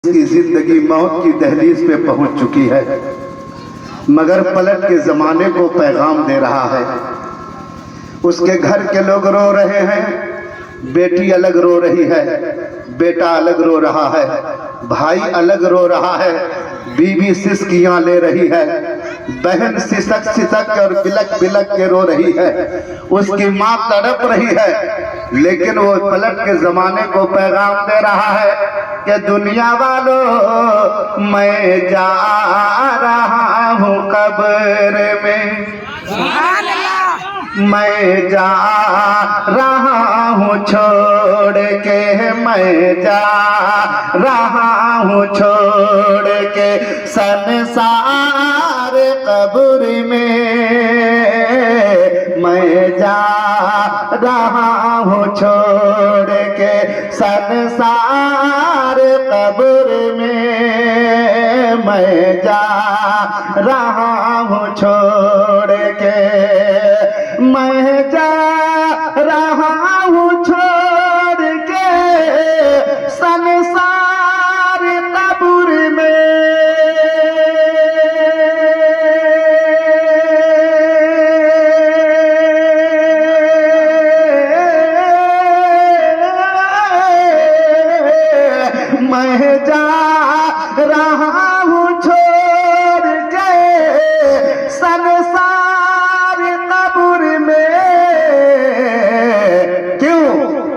की जिंदगी मौत की दहलीज पे पहुंच चुकी है, मगर पलट के जमाने को पैगाम दे रहा है। उसके घर के लोग रो रहे हैं, बेटी अलग रो रही है, बेटा अलग रो रहा है, भाई अलग रो रहा है, बीवी सिसकियां ले रही है, बहन सिसक सिसक और बिलक बिलक के रो रही है, उसकी माँ तड़प रही है। लेकिन वो पलट के जमाने को पैगाम दे रहा है कि दुनिया वालों मैं जा रहा हूँ कब्र में, मैं जा रहा हूँ छोड़ के, मैं जा रहा हूँ छोड़ के संसार कब्र में, मैं जा रहा हूँ छोड़ के संसार कब्र में, मैं जा रहा हूँ छोड़ के, मैं जा रहा हूँ छोड़ के संसार कब्र में। मैं जा रहा हूँ छोड़ के संसार कब्र में। क्यों?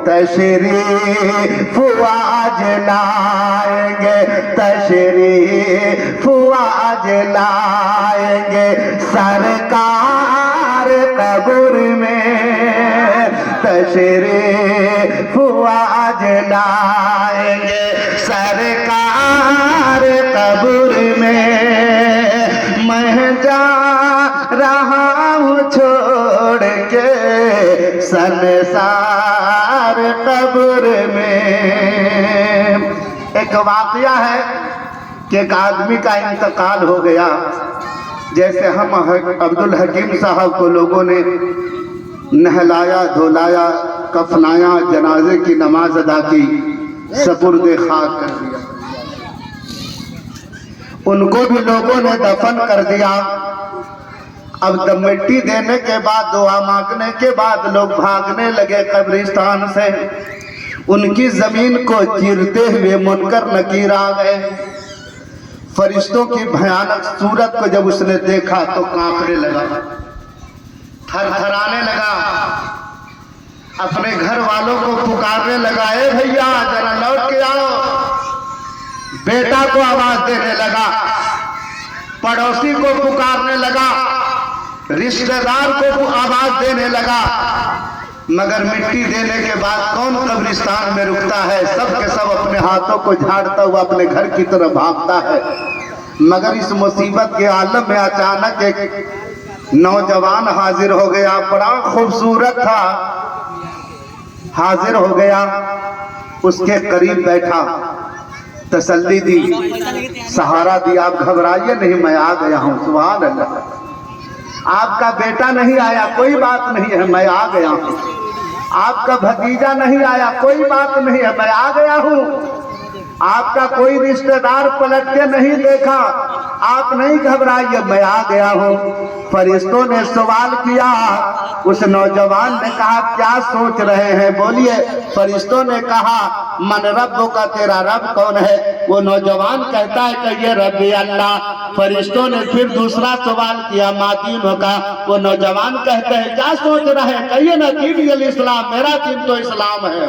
तशरीफ आज लाएंगे, तशरीफ आज लाएंगे सरकार कब्र में, तशरीफ आज लाएंगे सरकार कब्र में। मैं जा रहा हूँ छोड़ के संसार कब्र में। एक वाकया है कि एक आदमी का इंतकाल हो गया। जैसे हम अब्दुल हकीम साहब को लोगों ने नहलाया, धुलाया, कफनाया, जनाजे की नमाज अदा की, सपुर्दे खाक कर दिया, उनको भी लोगों ने दफन कर दिया। अब मिट्टी देने के बाद, दुआ मांगने के बाद लोग भागने लगे कब्रिस्तान से। उनकी जमीन को चीरते हुए मुनकर नकीर आ गए। फरिश्तों की भयानक सूरत को जब उसने देखा तो कांपने लगा, थरथराने लगा, अपने घर वालों को पुकारने लगा, ए भैया जरा लौट के आओ। बेटा को आवाज देने लगा, पड़ोसी को पुकारने लगा, रिश्तेदार को आवाज देने लगा। मगर मिट्टी देने के बाद कौन कब्रिस्तान में रुकता है? सब के सब अपने हाथों को झाड़ता हुआ अपने घर की तरफ भागता है। मगर इस मुसीबत के आलम में अचानक एक नौजवान हाजिर हो गया, बड़ा खूबसूरत था, हाजिर हो गया, उसके करीब बैठा, तसल्ली दी, सहारा दिया, आप घबराइए नहीं, मैं आ गया हूँ, सुभान अल्लाह, आपका बेटा नहीं आया, कोई बात नहीं है, मैं आ गया हूँ, आपका भतीजा नहीं आया, कोई बात नहीं है, मैं आ गया हूँ, आपका कोई रिश्तेदार पलट के नहीं देखा, आप नहीं घबराइए, मैं आ गया हूँ। फरिश्तों ने सवाल किया, उस नौजवान ने कहा क्या सोच रहे हैं, बोलिए। फरिश्तों ने कहा मन रब्बो का, तेरा रब कौन है? वो नौजवान कहता है कि ये रब्बी अल्लाह। फरिश्तों ने फिर दूसरा सवाल किया, मादीनों का। वो नौजवान कहते हैं क्या सोच रहे हैं? कहिए ना, दीन इस्लाम, मेरा दीन तो इस्लाम है।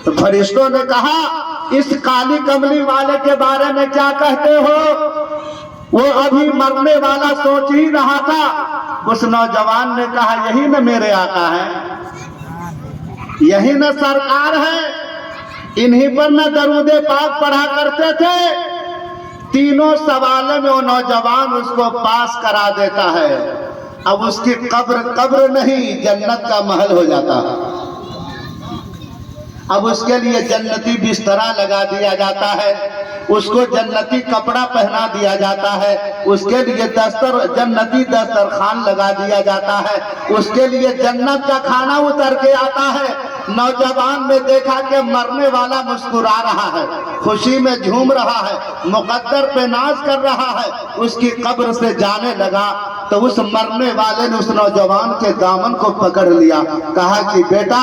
तो फरिश्तों ने कहा इस काली कमली वाले के बारे में क्या कहते हो? वो अभी मरने वाला सोच ही रहा था। उस नौजवान ने कहा यही न मेरे आका है, यही न सरकार है, इन्हीं पर न दरूदे पाक पढ़ा करते थे। तीनों सवालों में वो नौजवान उसको पास करा देता है। अब उसकी कब्र नहीं, जन्नत का महल हो जाता है। अब उसके लिए जन्नती बिस्तरा लगा दिया जाता है, उसको जन्नती कपड़ा पहना दिया जाता है, उसके लिए जन्नती दस्तरखान लगा दिया जाता है, उसके लिए जन्नत का खाना उतर के आता है। नौजवान ने देखा कि मरने वाला मुस्कुरा रहा है, खुशी में झूम रहा है, मुकद्दर पे नाज कर रहा है, उसकी कब्र से जाने लगा तो उस मरने वाले ने उस नौजवान के दामन को पकड़ लिया, कहा कि बेटा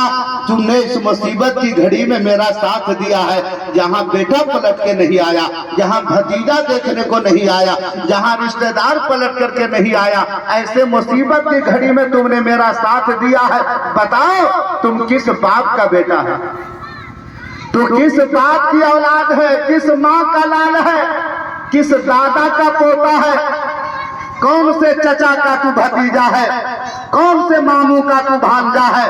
तुमने इस मुसीबत की घड़ी में मेरा साथ दिया है, जहाँ बेटा पलट के नहीं आया, जहाँ भतीजा देखने को नहीं आया, जहाँ रिश्तेदार पलट करके नहीं आया, ऐसे मुसीबत की घड़ी में तुमने मेरा साथ दिया है। बताओ तुम किस बाप का बेटा है, तू किस बाप की औलाद है, किस माँ का लाल है, किस दादा का पोता है, कौन से चचा का तू भतीजा है, कौन से मामू का तू भांजा है,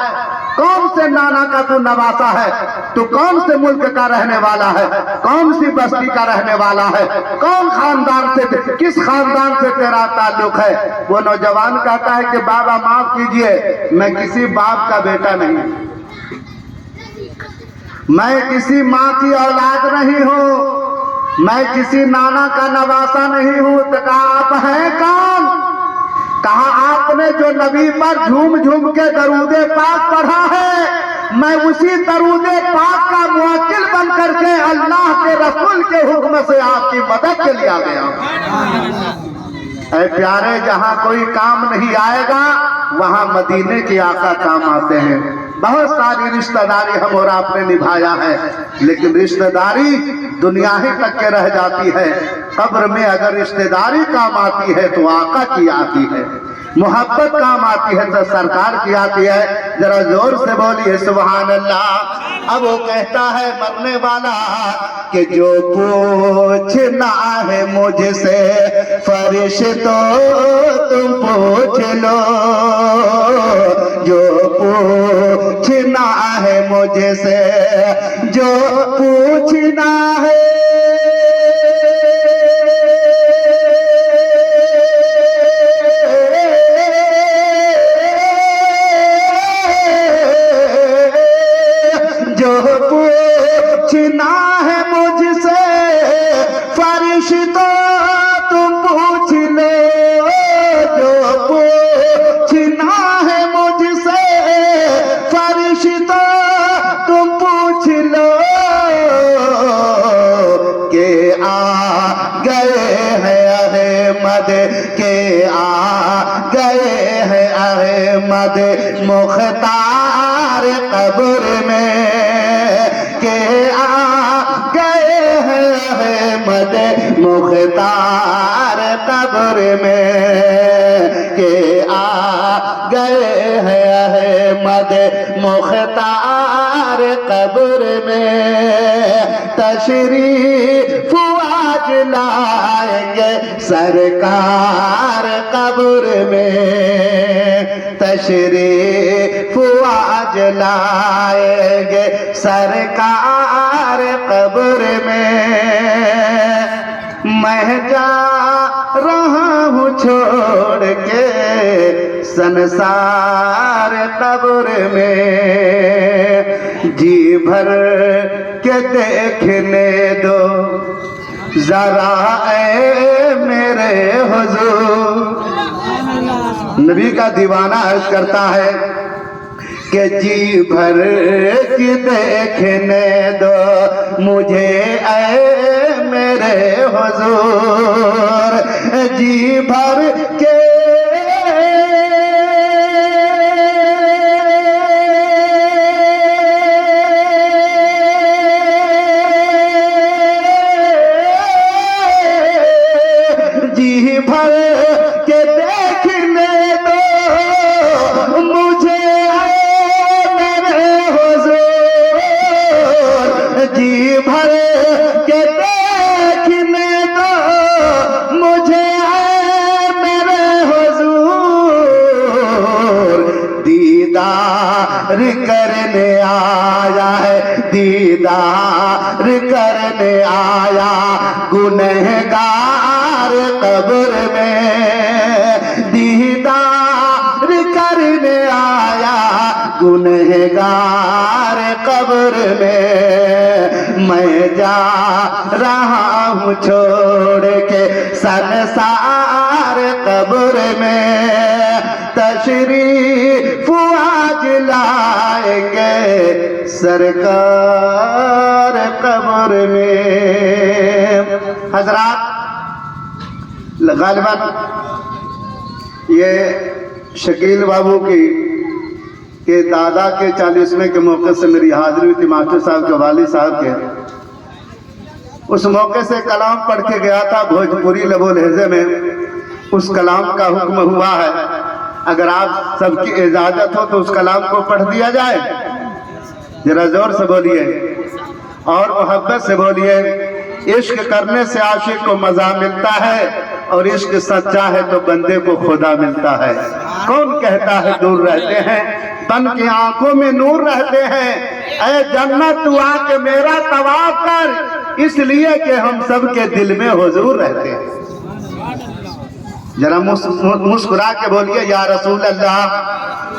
कौन से नाना का तू नवासा है, तू कौन से मुल्क का रहने वाला है, कौन सी बस्ती का रहने वाला है, कौन खानदान से, किस खानदान से तेरा ताल्लुक है। वो नौजवान कहता है कि बाबा माफ कीजिए, मैं किसी बाप का बेटा नहीं, मैं किसी माँ की औलाद नहीं हूँ, मैं किसी नाना का नवासा नहीं हूँ। तो कहा आप हैं कौन? कहा आपने जो नबी पर झूम झूम के दरूदे पाक पढ़ा है, मैं उसी दरूदे पाक का मुवक्किल बन करके अल्लाह के रसूल के हुक्म से आपकी मदद के लिए आ गया। ऐ प्यारे, जहाँ कोई काम नहीं आएगा वहाँ मदीने के आका काम आते हैं। बहुत सारी रिश्तेदारी हम और आपने निभाया है, लेकिन रिश्तेदारी दुनिया ही तक के रह जाती है। कब्र में अगर रिश्तेदारी काम आती है तो आका की आती है, मोहब्बत काम आती है तो सरकार की आती है। जरा जोर से बोलिए सुभान अल्लाह। अब वो कहता है मरने वाला कि जो पूछना है मुझसे फरिश्तों तुम पूछ लो, जो पूछना है मुझसे, जो पूछना है पूछना है मुझसे फरिश्तों तुम पूछ लो, जो पूछना है मुझसे फरिश्तों तुम पूछ लो, के आ गए हैं अहमद, के आ गए हैं अहमद मुख्तार कब्र में, के आ गए हैं अहमद मुख्तार कब्र में, के आ गए हैं अहमद मुख्तार कब्र में। तशरीफ आज लाएंगे सरकार कब्र में, तशरीफ आज लाएंगे सरकार कब्र में। मैं जा रहा हूँ छोड़ के संसार कब्र में, जी भर के देखने दो जरा ऐ मेरे हुजूर। नबी का दीवाना अर्ज करता है कि जी भर की देखने दो मुझे ऐ मेरे हुजूर, जी भर के जी भर के देखने दो मुझे मेरे हुजूर, जी भर के देखने दो मुझे मेरे हुजूर। दीदार करने आया है, दीदार करने आया गुनहगार कब्र में, दीदार करने आया गुनहगार कब्र में। मैं जा रहा हूँ छोड़ के संसार कब्र में, तशरीफ आज लाएंगे सरकार कब्र में। हजरात, गालिबन ये शकील बाबू की के दादा के 40वें के मौके से मेरी हाजिरी हुई थी मास्टर साहब के वालिद साहब के। उस मौके से कलाम पढ़ के गया था भोजपुरी लबो लहजे में। उस कलाम का हुक्म हुआ है, अगर आप सबकी इजाजत हो तो उस कलाम को पढ़ दिया जाए। जरा जोर से बोलिए और मोहब्बत से बोलिए। इश्क करने से आशिक को मजा मिलता है और इश्क सच्चा है तो बंदे को खुदा मिलता है। कौन कहता है दूर रहते हैं, तन की आंखों में नूर रहते हैं। ऐ जन्नत तू आके मेरा तवाफ कर, इसलिए कि हम सब के दिल में हुजूर रहते हैं। जरा मुस्कुरा के बोलिए या रसूल अल्लाह।